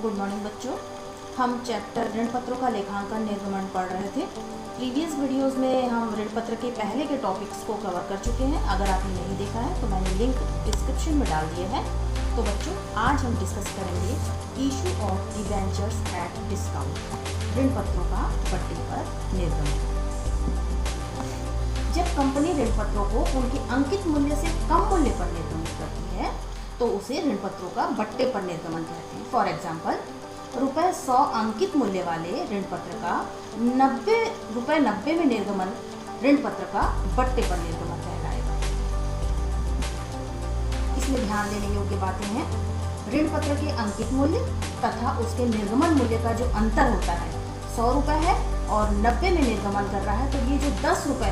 Good morning बच्चों। हम chapter ऋण पत्रों का लेखांकन निर्गमन पढ़ रहे थे। प्रीवियस वीडियोस में हम ऋण पत्र के पहले के टॉपिक्स को कवर कर चुके हैं। अगर आपने नहीं देखा है तो मैंने लिंक डिस्क्रिप्शन में डाल दिया है। तो बच्चों, आज हम डिस्कस करेंगे issue of debentures at discount, ऋण पत्रों का बट्टे पर निर्गमन। जब कंपनी ऋण पत्रों को उनके अंकित मूल्य से कम मूल्य पर निर्गमित करती है तो उसे ऋण पत्रों का बट्टे पर निर्गमन कहते हैं। फॉर एग्जाम्पल, ₹100 अंकित मूल्य वाले ऋण पत्र का ₹90 में निर्गमन ऋण पत्र का बट्टे पर निर्गमन कहलाएगा। इसमें ध्यान देने योग्य बातें हैं। ऋण पत्र के अंकित मूल्य तथा उसके निर्गमन मूल्य का जो अंतर होता है, ₹100 है और 90 में निर्गमन कर रहा है, तो ये जो ₹10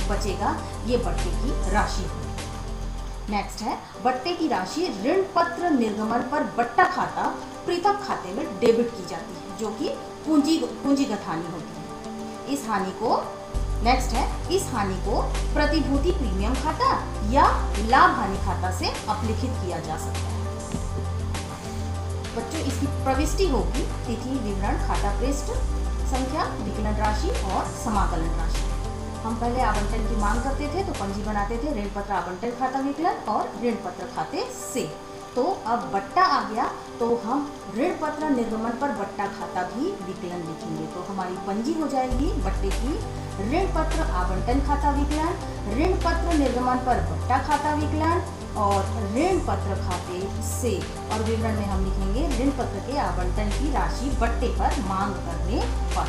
बचेगा ये बट्टे की राशि है। नेक्स्ट है, बट्टे की राशि ऋण पत्र निर्गमन पर बट्टा खाता पृथक खाते में डेबिट की जाती है, जो कि पूंजीगत हानि होती है। इस हानि को प्रतिभूति प्रीमियम खाता या लाभ हानि खाता से अपलिखित किया जा सकता है। बच्चों, इसकी प्रविष्टि होगी तिथि, विवरण, खाता पृष्ठ संख्या, विकलन राशि और समाकलन राशि। हम पहले आवंटन की मांग करते थे तो पंजी बनाते थे, ऋण पत्र आवंटन खाता विकलन और ऋण पत्र खाते से। तो अब बट्टा आ गया तो हम ऋण पत्र निर्गमन पर बट्टा खाता भी विकलन लिखेंगे। तो हमारी पंजी हो जाएगी बट्टे की ऋण पत्र आवंटन खाता विकलन, ऋण पत्र निर्गमन पर बट्टा खाता विकलन और ऋण पत्र खाते से। और विवरण में हम लिखेंगे ऋण पत्र के आवंटन की राशि बट्टे पर मांग करने पर।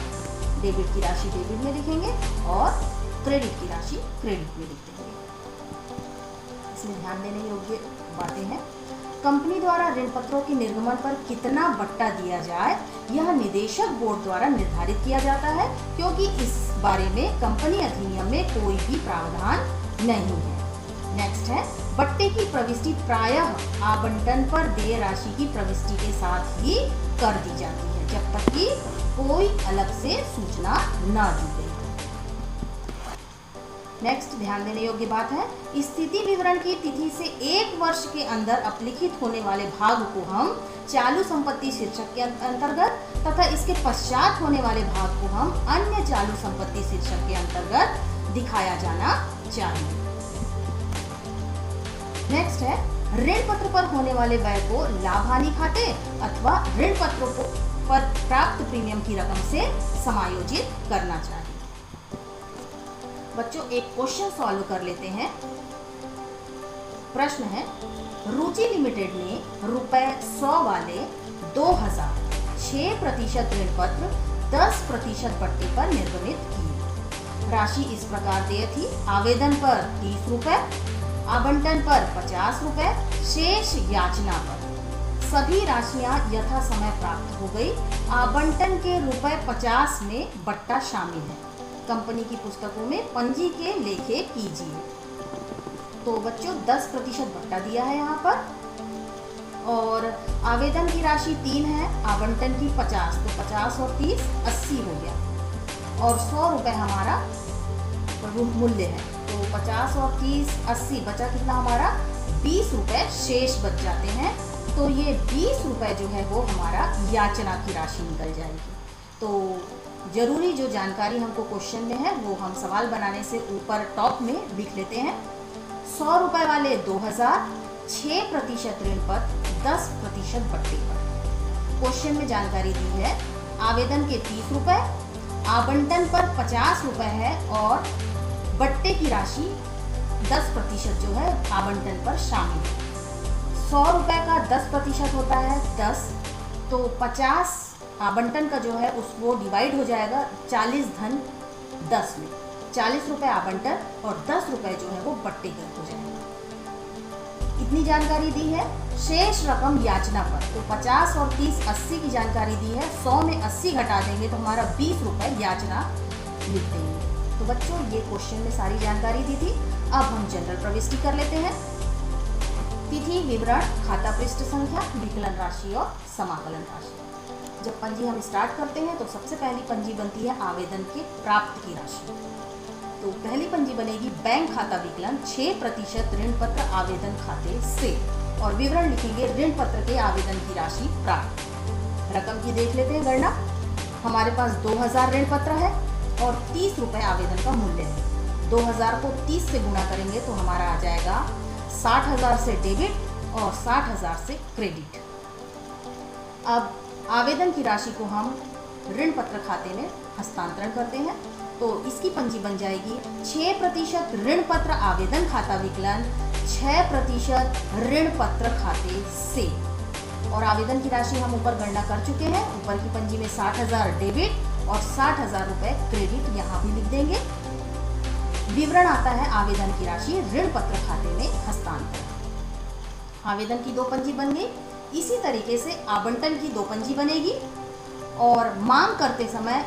डेबिट की राशि डेबिट में लिखेंगे और क्रेडिट की राशि क्रेडिट में लिख देंगे। इसमें ध्यान देने योग्य बातें हैं। कंपनी द्वारा ऋण पत्रों के निर्गमन पर कितना बट्टा दिया जाए यह निदेशक बोर्ड द्वारा निर्धारित किया जाता है, क्योंकि इस बारे में कंपनी अधिनियम में कोई भी प्रावधान नहीं है। नेक्स्ट है, बट्टे की प्रविष्टि प्रायः आवंटन पर देय राशि की प्रविष्टि के साथ ही कर दी जाती है, जब तक कि कोई अलग से सूचना न दी गई। नेक्स्ट अंतर्गत ध्यान देने योग्य बात है, स्थिति विवरण की तिथि से 1 वर्ष के अंदर अपलिखित होने वाले भाग को हम चालू संपत्ति शीर्षक के अंतर्गत तथा इसके पश्चात होने वाले भाग को हम अन्य चालू संपत्ति शीर्षक के अंतर्गत दिखाया जाना चाहिए। नेक्स्ट है, ऋण पत्र पर होने वाले व्यय को लाभ हानि खाते अथवा ऋण पत्रों पर प्राप्त प्रीमियम की रकम से समायोजित करना चाहिए। बच्चों, एक क्वेश्चन सॉल्व कर लेते हैं। प्रश्न है, रुचि लिमिटेड ने ₹100 वाले 2006% ऋण पत्र 10% बट्टे पर निर्गमित किए। राशि इस प्रकार देय थी: आवेदन पर ₹30, आवंटन पर ₹50, शेष याचना पर। सभी राशियां यथा समय प्राप्त हो गई। आवंटन के ₹50 में बट्टा शामिल है। कंपनी की पुस्तकों में पंजी के लेखे कीजिए। तो बच्चों, 10% बट्टा दिया है यहाँ पर और आवेदन की राशि 3 है, आवंटन की 50, तो 50 और 30 80 हो गया और ₹100 हमारा मूल्य है। तो 50 और 30 80 बचा कितना हमारा ₹20 शेष बच जाते हैं। तो ये ₹20 जो है वो हमारा याचना की राशि निकल जाएगी। तो जरूरी जो जानकारी हमको क्वेश्चन में है वो हम सवाल बनाने से ऊपर टॉप में लिख लेते हैं। ₹100 वाले 2000, 6% ऋण पत्र 10% बट्टे पर। क्वेश्चन में जानकारी दी है, आवेदन के ₹30, आवंटन पर ₹50 है और बट्टे की राशि 10% जो है आवंटन पर शामिल है। ₹100 का 10% होता है 10, तो 50 आवंटन का जो है वो डिवाइड हो जाएगा 40 धन 10 में। ₹40 आवंटन और ₹10 जो है वो बट्टे का हो जाएगा। इतनी जानकारी दी है। शेष रकम याचना पर, तो 50 और 30 80 की जानकारी दी है। 100 में 80 घटा देंगे तो हमारा ₹20 याचना लिख देंगे। तो बच्चों, ये क्वेश्चन में सारी जानकारी दी थी। अब हम जनरल प्रविष्टि कर लेते हैं। तिथि, विवरण, खाता पृष्ठ संख्या, विकलन राशि और समाकलन राशि। जब पंजी हम स्टार्ट करते हैं तो सबसे पहली पंजी बनती है आवेदन के प्राप्त की राशि। तो पहली पंजी बनेगी बैंक खाता विकलन 6% ऋण पत्र आवेदन खाते से और विवरण लिखेंगे ऋण पत्र के आवेदन की राशि प्राप्त। रकम की देख लेते हैं गणना। हमारे पास 2000 ऋण पत्र है और 30 रुपए आवेदन का मूल्य है। 2000 को 30 से गुणा करेंगे तो हमारा आ जाएगा 60,000 से डेबिट और 60,000 से क्रेडिट। अब आवेदन की राशि को हम ऋण पत्र खाते में हस्तांतरण करते हैं तो इसकी पंजी बन जाएगी 6% ऋण पत्र आवेदन खाता विकलन 6% ऋण पत्र खाते से। और आवेदन की राशि हम ऊपर गणना कर चुके हैं। ऊपर की पंजी में 60,000 डेबिट और 60,000 रुपए क्रेडिट यहाँ भी लिख देंगे। विवरण आता है आवेदन की राशि ऋण पत्र खाते में हस्तांतरण। आवेदन की 2 पंजी बन गई। इसी तरीके से आवंटन की 2 पंजी बनेगी और मांग करते समय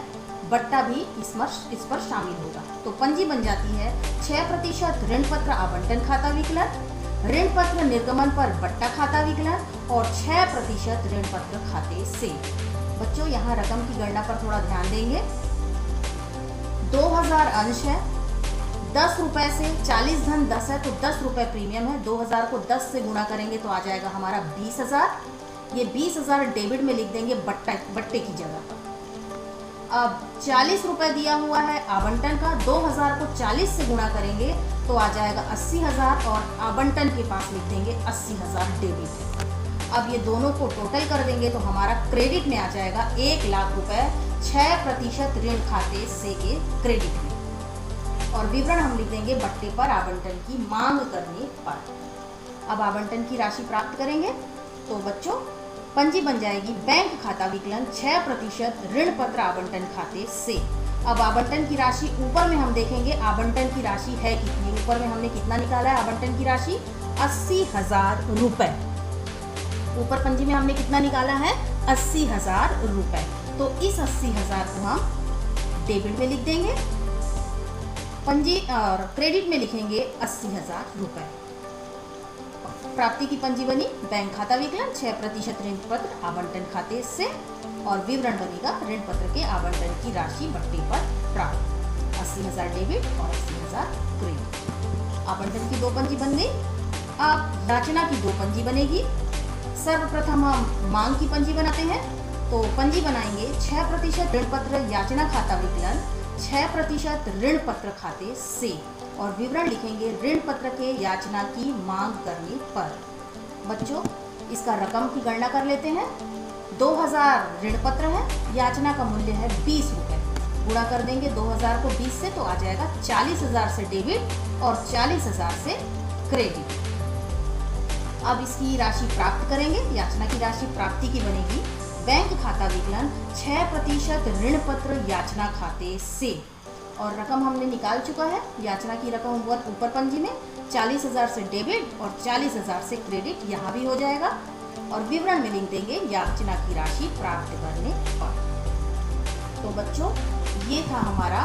बट्टा भी इस पर शामिल होगा। तो पंजी बन जाती है 6% ऋण पत्र आवंटन खाता विकलन, ऋण पत्र निर्गमन पर बट्टा खाता विकलन और 6% ऋण पत्र खाते से। बच्चों यहाँ रकम की गणना पर थोड़ा ध्यान देंगे। 2000 अंश है, 10 रुपए से 40 धन 10 है तो 10 रुपए प्रीमियम है। 2000 को 10 से गुणा करेंगे तो आ जाएगा हमारा 20,000। ये 20,000 डेबिट में लिख देंगे बट्टे की जगह पर। अब 40 रुपए दिया हुआ है आवंटन का, 2000 को 40 से गुणा करेंगे तो आ जाएगा 80,000 और आवंटन के पास लिख देंगे 80,000 डेबिट। अब ये दोनों को टोटल कर देंगे तो हमारा क्रेडिट में आ जाएगा 1 लाख रुपए 6% ऋण खाते से के क्रेडिट में। और विवरण हम लिख देंगे बट्टे पर आवंटन की मांग करने पर। अब आवंटन की राशि प्राप्त करेंगे तो बच्चों पंजी बन जाएगी बैंक खाता विकलन 6% ऋण पत्र आवंटन खाते से। अब आवंटन की राशि ऊपर में हम देखेंगे आवंटन की राशि है कितनी। ऊपर में हमने कितना निकाला है आवंटन की राशि 80,000 रुपए। ऊपर पंजी में हमने कितना निकाला है 80,000 रुपए। तो इस 80,000 को हम डेबिट में लिख देंगे, पंजी और क्रेडिट में लिखेंगे 80,000 रुपए। प्राप्ति की पंजी बनी बैंक खाता विकलन 6% ऋण पत्र आवंटन खाते से और विवरण बनेगा ऋण पत्र के आवंटन की राशि बट्टे पर प्राप्त 80,000 डेबिट और 80,000 क्रेडिट। आवंटन की 2 पंजी बन गई। अब याचना की 2 पंजी बनेगी। सर्वप्रथम हम मांग की पंजी बनाते हैं तो पंजी बनाएंगे 6% ऋण पत्र याचना खाता विकलन 6% ऋण पत्र खाते से और विवरण लिखेंगे ऋण पत्र के याचना की मांग करने पर। बच्चों इसका रकम की गणना कर लेते हैं। 2000 ऋण पत्र है, याचना का मूल्य है 20 रुपए। गुणा कर देंगे 2000 को 20 से तो आ जाएगा 40,000 से डेबिट और 40,000 से क्रेडिट। अब इसकी राशि प्राप्त करेंगे। याचना की राशि प्राप्ति की बनेगी बैंक खाता विकलन 6% ऋण पत्र याचना खाते से और रकम हमने निकाल चुका है। याचना की रकम ऊपर पंजी में 40,000 से डेबिट और 40,000 से क्रेडिट यहाँ भी हो जाएगा और विवरण में लिख देंगे याचना की राशि प्राप्त करने पर। तो बच्चों ये था हमारा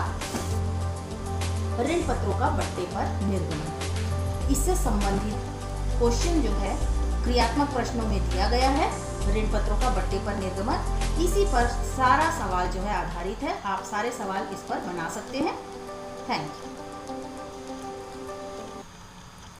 ऋण पत्रों का बट्टे पर निर्गमन। इससे संबंधित क्वेश्चन जो है क्रियात्मक प्रश्नों में दिया गया है। ऋण पत्रों का बट्टे पर निर्गमन, इसी पर सारा सवाल जो है आधारित है। आप सारे सवाल इस पर बना सकते हैं। Thank you.